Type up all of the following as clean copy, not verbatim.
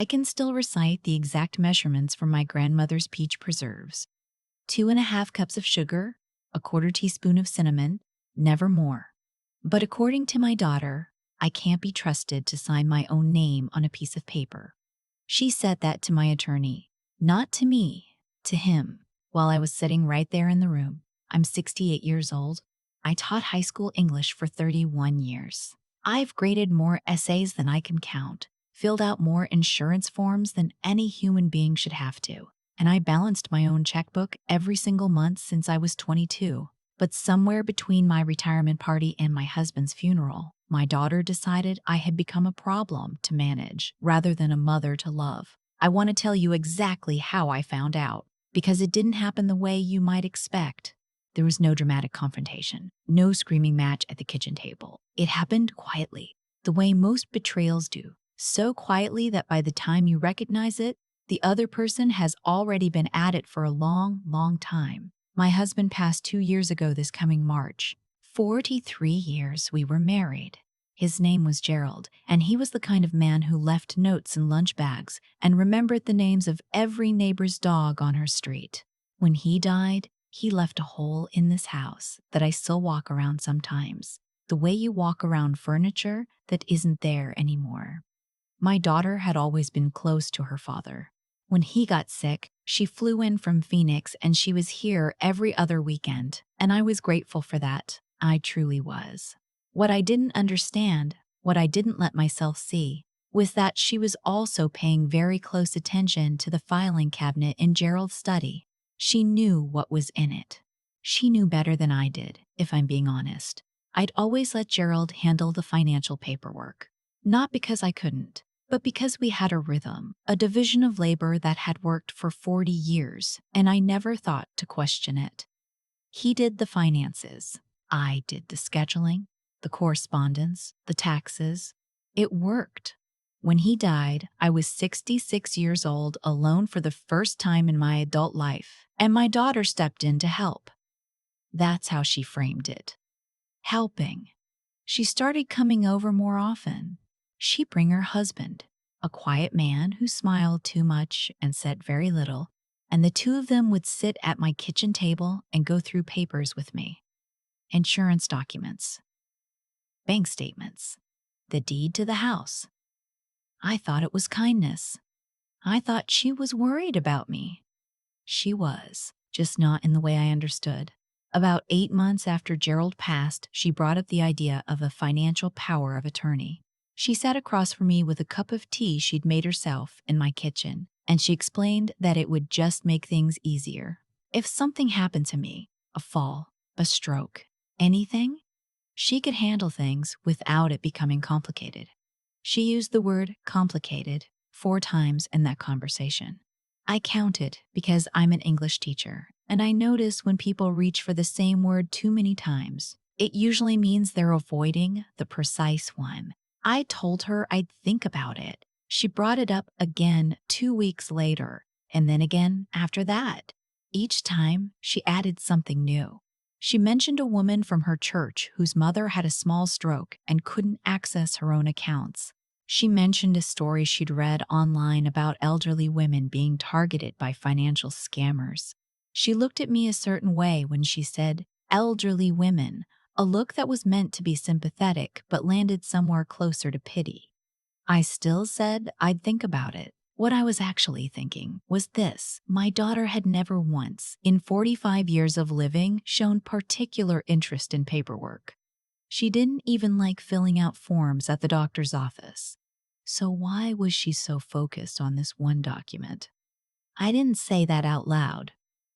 I can still recite the exact measurements from my grandmother's peach preserves. 2.5 cups of sugar, a quarter teaspoon of cinnamon, never more. But according to my daughter, I can't be trusted to sign my own name on a piece of paper. She said that to my attorney, not to me, to him, while I was sitting right there in the room. I'm 68 years old. I taught high school English for 31 years. I've graded more essays than I can count, filled out more insurance forms than any human being should have to, and I balanced my own checkbook every single month since I was 22. But somewhere between my retirement party and my husband's funeral, my daughter decided I had become a problem to manage rather than a mother to love. I want to tell you exactly how I found out, because it didn't happen the way you might expect. There was no dramatic confrontation, no screaming match at the kitchen table. It happened quietly, the way most betrayals do, so quietly that by the time you recognize it, the other person has already been at it for a long, long time. My husband passed 2 years ago this coming March. 43 years we were married. His name was Gerald, and he was the kind of man who left notes in lunch bags and remembered the names of every neighbor's dog on her street. When he died, he left a hole in this house that I still walk around sometimes, the way you walk around furniture that isn't there anymore. My daughter had always been close to her father. When he got sick, she flew in from Phoenix and she was here every other weekend, and I was grateful for that. I truly was. What I didn't understand, what I didn't let myself see, was that she was also paying very close attention to the filing cabinet in Gerald's study. She knew what was in it. She knew better than I did, if I'm being honest. I'd always let Gerald handle the financial paperwork. Not because I couldn't, but because we had a rhythm, a division of labor that had worked for 40 years, and I never thought to question it. He did the finances. I did the scheduling, the correspondence, the taxes. It worked. When he died, I was 66 years old, alone for the first time in my adult life, and my daughter stepped in to help. That's how she framed it. Helping. She started coming over more often. She'd bring her husband, a quiet man who smiled too much and said very little, and the two of them would sit at my kitchen table and go through papers with me. Insurance documents, bank statements, the deed to the house. I thought it was kindness. I thought she was worried about me. She was, just not in the way I understood. About 8 months after Gerald passed, she brought up the idea of a financial power of attorney. She sat across from me with a cup of tea she'd made herself in my kitchen, and she explained that it would just make things easier. If something happened to me, a fall, a stroke, anything, she could handle things without it becoming complicated. She used the word complicated 4 times in that conversation. I counted because I'm an English teacher, and I notice when people reach for the same word too many times, it usually means they're avoiding the precise one. I told her I'd think about it. She brought it up again 2 weeks later, and then again after that. Each time, she added something new. She mentioned a woman from her church whose mother had a small stroke and couldn't access her own accounts. She mentioned a story she'd read online about elderly women being targeted by financial scammers. She looked at me a certain way when she said, elderly women, a look that was meant to be sympathetic but landed somewhere closer to pity. I still said I'd think about it. What I was actually thinking was this: my daughter had never once, in 45 years of living, shown particular interest in paperwork. She didn't even like filling out forms at the doctor's office. So why was she so focused on this one document? I didn't say that out loud.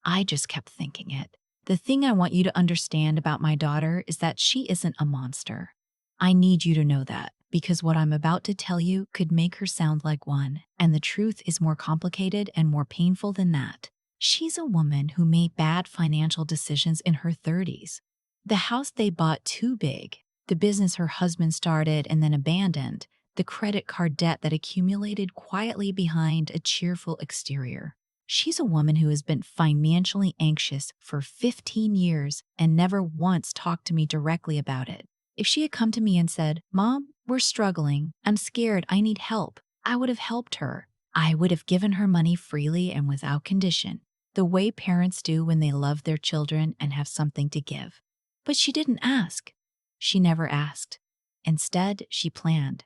I just kept thinking it. The thing I want you to understand about my daughter is that she isn't a monster. I need you to know that, because what I'm about to tell you could make her sound like one, and the truth is more complicated and more painful than that. She's a woman who made bad financial decisions in her 30s. The house they bought too big, the business her husband started and then abandoned, the credit card debt that accumulated quietly behind a cheerful exterior. She's a woman who has been financially anxious for 15 years and never once talked to me directly about it. If she had come to me and said, "Mom, we're struggling. I'm scared. I need help," I would have helped her. I would have given her money freely and without condition, the way parents do when they love their children and have something to give. But she didn't ask. She never asked. Instead, she planned.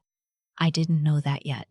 I didn't know that yet.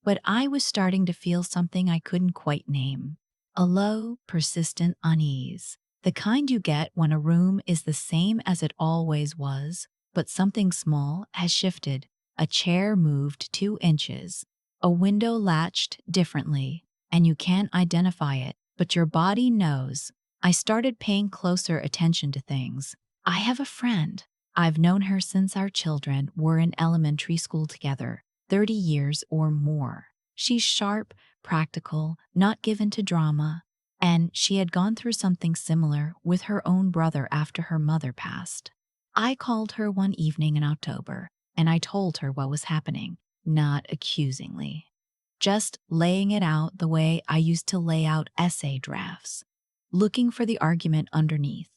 But I was starting to feel something I couldn't quite name. A low, persistent unease. The kind you get when a room is the same as it always was, but something small has shifted. A chair moved 2 inches. A window latched differently, and you can't identify it, but your body knows. I started paying closer attention to things. I have a friend. I've known her since our children were in elementary school together, 30 years or more. She's sharp, practical, not given to drama, and she had gone through something similar with her own brother after her mother passed. I called her one evening in October, and I told her what was happening, not accusingly, just laying it out the way I used to lay out essay drafts, looking for the argument underneath.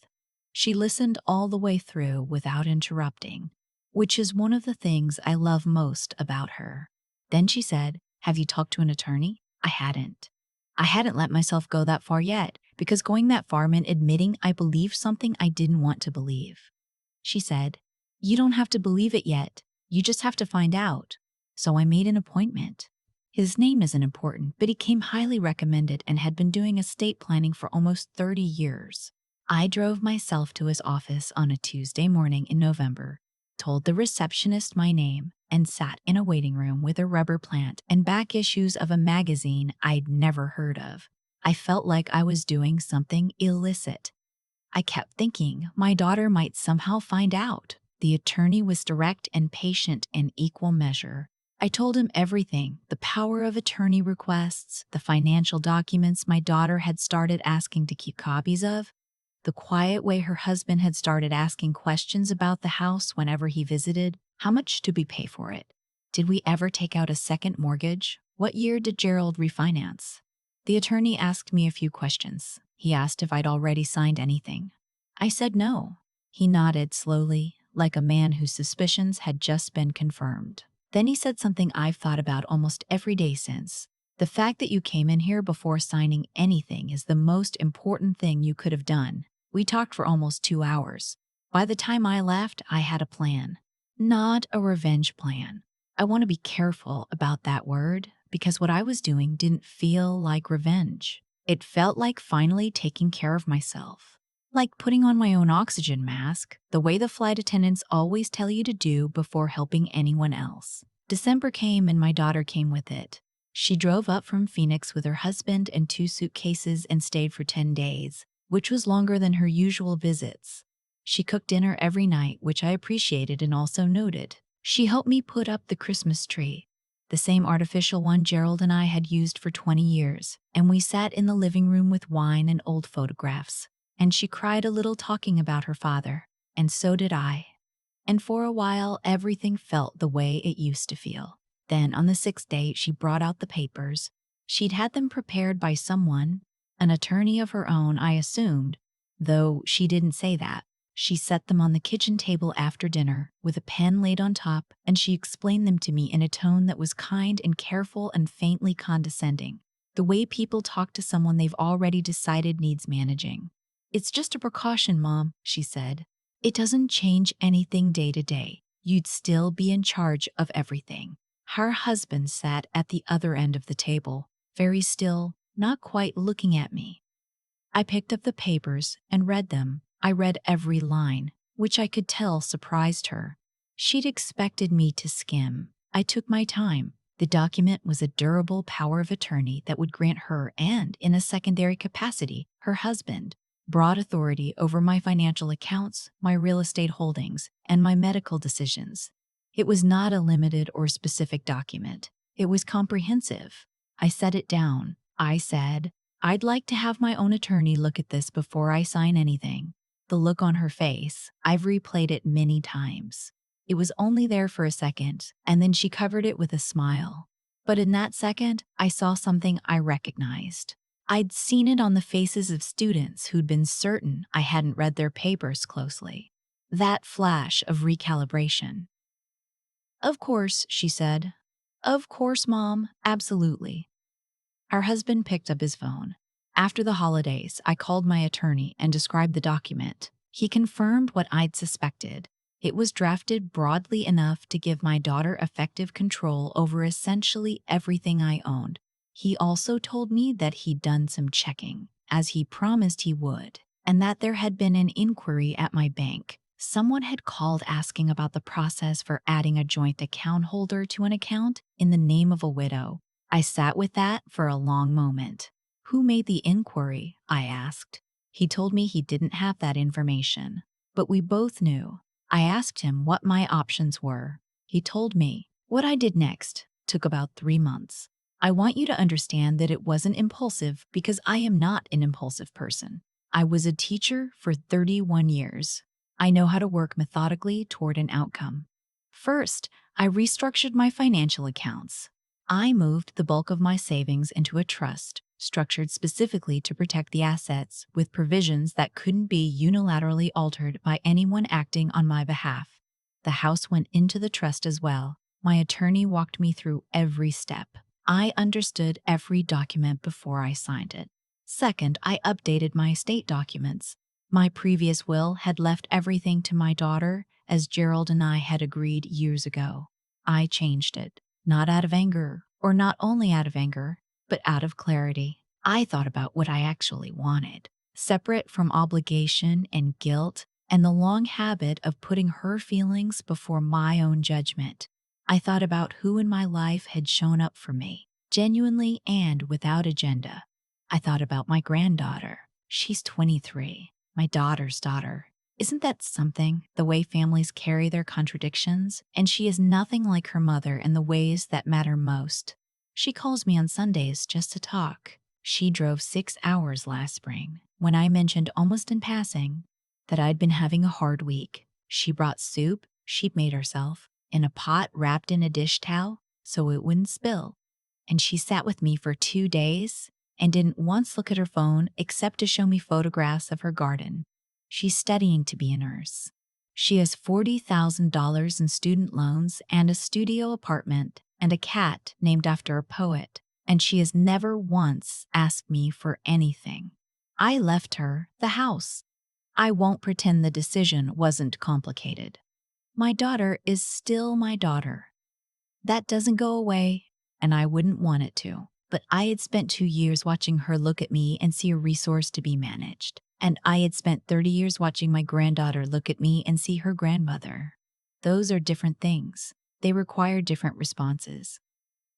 She listened all the way through without interrupting, which is one of the things I love most about her. Then she said, "Have you talked to an attorney?" I hadn't. I hadn't let myself go that far yet, because going that far meant admitting I believed something I didn't want to believe. She said, "You don't have to believe it yet. You just have to find out." So I made an appointment. His name isn't important, but he came highly recommended and had been doing estate planning for almost 30 years. I drove myself to his office on a Tuesday morning in November, told the receptionist my name, and sat in a waiting room with a rubber plant and back issues of a magazine I'd never heard of. I felt like I was doing something illicit. I kept thinking my daughter might somehow find out. The attorney was direct and patient in equal measure. I told him everything, the power of attorney requests, the financial documents my daughter had started asking to keep copies of, the quiet way her husband had started asking questions about the house whenever he visited. How much did we pay for it? Did we ever take out a second mortgage? What year did Gerald refinance? The attorney asked me a few questions. He asked if I'd already signed anything. I said no. He nodded slowly, like a man whose suspicions had just been confirmed. Then he said something I've thought about almost every day since. The fact that you came in here before signing anything is the most important thing you could have done. We talked for almost 2 hours. By the time I left, I had a plan. Not a revenge plan. I want to be careful about that word because what I was doing didn't feel like revenge. It felt like finally taking care of myself. Like putting on my own oxygen mask, the way the flight attendants always tell you to do before helping anyone else. December came and my daughter came with it. She drove up from Phoenix with her husband and 2 suitcases and stayed for 10 days, which was longer than her usual visits. She cooked dinner every night, which I appreciated and also noted. She helped me put up the Christmas tree, the same artificial one Gerald and I had used for 20 years, and we sat in the living room with wine and old photographs. And she cried a little talking about her father, and so did I. And for a while, everything felt the way it used to feel. Then, on the 6th day, she brought out the papers. She'd had them prepared by someone, an attorney of her own, I assumed, though she didn't say that. She set them on the kitchen table after dinner, with a pen laid on top, and she explained them to me in a tone that was kind and careful and faintly condescending, the way people talk to someone they've already decided needs managing. "It's just a precaution, Mom," she said. "It doesn't change anything day to day. You'd still be in charge of everything." Her husband sat at the other end of the table, very still, not quite looking at me. I picked up the papers and read them. I read every line, which I could tell surprised her. She'd expected me to skim. I took my time. The document was a durable power of attorney that would grant her and, in a secondary capacity, her husband, broad authority over my financial accounts, my real estate holdings, and my medical decisions. It was not a limited or specific document. It was comprehensive. I set it down. I said, "I'd like to have my own attorney look at this before I sign anything." The look on her face, I've replayed it many times. It was only there for a second, and then she covered it with a smile. But in that second, I saw something I recognized. I'd seen it on the faces of students who'd been certain I hadn't read their papers closely. That flash of recalibration. "Of course," she said. "Of course, Mom, absolutely." Our husband picked up his phone. After the holidays, I called my attorney and described the document. He confirmed what I'd suspected. It was drafted broadly enough to give my daughter effective control over essentially everything I owned. He also told me that he'd done some checking, as he promised he would, and that there had been an inquiry at my bank. Someone had called asking about the process for adding a joint account holder to an account in the name of a widow. I sat with that for a long moment. Who made the inquiry? I asked. He told me he didn't have that information, but we both knew. I asked him what my options were. He told me. What I did next took about 3 months. I want you to understand that it wasn't impulsive because I am not an impulsive person. I was a teacher for 31 years. I know how to work methodically toward an outcome. First, I restructured my financial accounts. I moved the bulk of my savings into a trust, structured specifically to protect the assets with provisions that couldn't be unilaterally altered by anyone acting on my behalf. The house went into the trust as well. My attorney walked me through every step. I understood every document before I signed it. Second, I updated my estate documents. My previous will had left everything to my daughter, as Gerald and I had agreed years ago. I changed it. Not out of anger, or not only out of anger, but out of clarity. I thought about what I actually wanted, separate from obligation and guilt and the long habit of putting her feelings before my own judgment. I thought about who in my life had shown up for me, genuinely and without agenda. I thought about my granddaughter. She's 23, my daughter's daughter. Isn't that something, the way families carry their contradictions? And she is nothing like her mother in the ways that matter most. She calls me on Sundays just to talk. She drove 6 hours last spring. When I mentioned almost in passing that I'd been having a hard week, she brought soup she'd made herself in a pot wrapped in a dish towel so it wouldn't spill. And she sat with me for 2 days and didn't once look at her phone except to show me photographs of her garden. She's studying to be a nurse. She has $40,000 in student loans and a studio apartment and a cat named after a poet, and she has never once asked me for anything. I left her the house. I won't pretend the decision wasn't complicated. My daughter is still my daughter. That doesn't go away, and I wouldn't want it to. But I had spent 2 years watching her look at me and see a resource to be managed. And I had spent 30 years watching my granddaughter look at me and see her grandmother. Those are different things. They require different responses.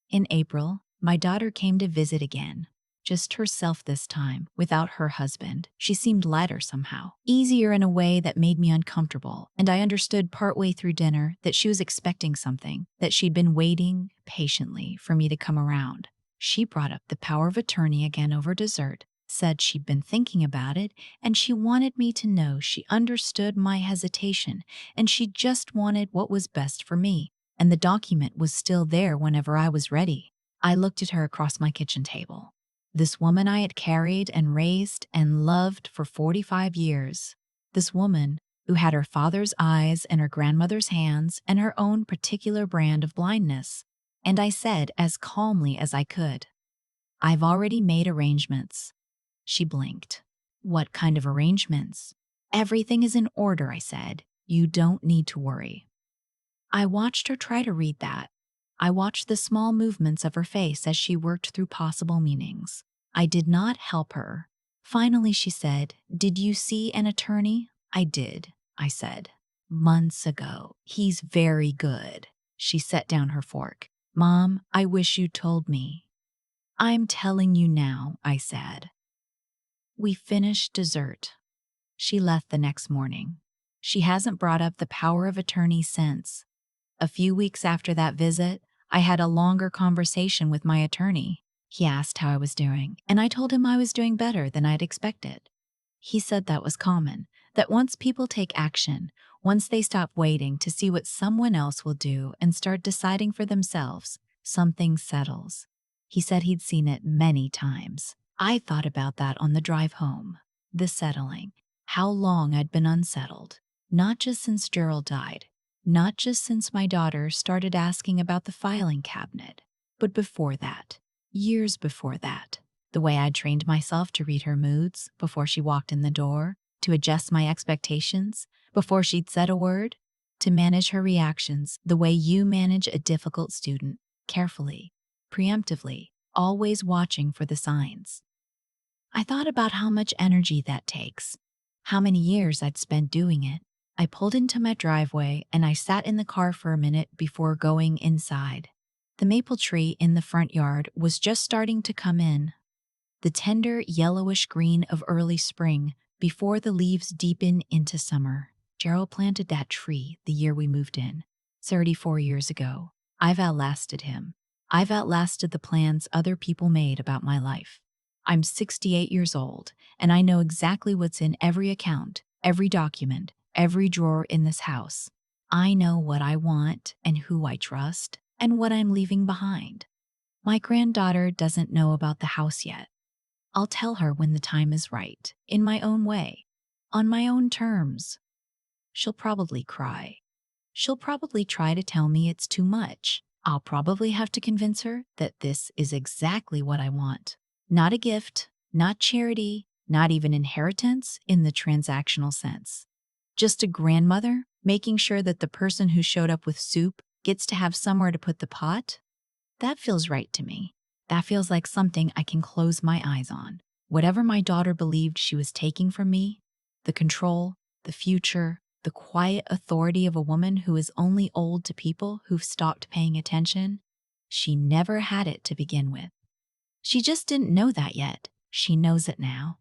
In April, my daughter came to visit again. Just herself this time, without her husband. She seemed lighter somehow, easier in a way that made me uncomfortable, and I understood partway through dinner that she was expecting something, that she'd been waiting patiently for me to come around. She brought up the power of attorney again over dessert, said she'd been thinking about it, and she wanted me to know she understood my hesitation, and she just wanted what was best for me, and the document was still there whenever I was ready. I looked at her across my kitchen table. This woman I had carried and raised and loved for 45 years. This woman who had her father's eyes and her grandmother's hands and her own particular brand of blindness. And I said as calmly as I could, "I've already made arrangements." She blinked. "What kind of arrangements?" "Everything is in order," I said. "You don't need to worry." I watched her try to read that. I watched the small movements of her face as she worked through possible meanings. I did not help her. Finally, she said, "Did you see an attorney?" "I did," I said. "Months ago. He's very good." She set down her fork. "Mom, I wish you told me." "I'm telling you now," I said. We finished dessert. She left the next morning. She hasn't brought up the power of attorney since. A few weeks after that visit, I had a longer conversation with my attorney. He asked how I was doing, and I told him I was doing better than I'd expected. He said that was common, that once people take action, once they stop waiting to see what someone else will do and start deciding for themselves, something settles. He said he'd seen it many times. I thought about that on the drive home. The settling. How long I'd been unsettled. Not just since Gerald died. Not just since my daughter started asking about the filing cabinet, but before that. Years before that, the way I'd trained myself to read her moods before she walked in the door, to adjust my expectations before she'd said a word, to manage her reactions the way you manage a difficult student, carefully, preemptively, always watching for the signs. I thought about how much energy that takes, how many years I'd spent doing it. I pulled into my driveway and I sat in the car for a minute before going inside. The maple tree in the front yard was just starting to come in, the tender yellowish green of early spring before the leaves deepen into summer. Gerald planted that tree the year we moved in, 34 years ago. I've outlasted him. I've outlasted the plans other people made about my life. I'm 68 years old, and I know exactly what's in every account, every document, every drawer in this house. I know what I want and who I trust and what I'm leaving behind. My granddaughter doesn't know about the house yet. I'll tell her when the time is right, in my own way, on my own terms. She'll probably cry. She'll probably try to tell me it's too much. I'll probably have to convince her that this is exactly what I want. Not a gift, not charity, not even inheritance in the transactional sense. Just a grandmother making sure that the person who showed up with soup gets to have somewhere to put the pot. That feels right to me. That feels like something I can close my eyes on. Whatever my daughter believed she was taking from me, the control, the future, the quiet authority of a woman who is only old to people who've stopped paying attention, she never had it to begin with. She just didn't know that yet. She knows it now.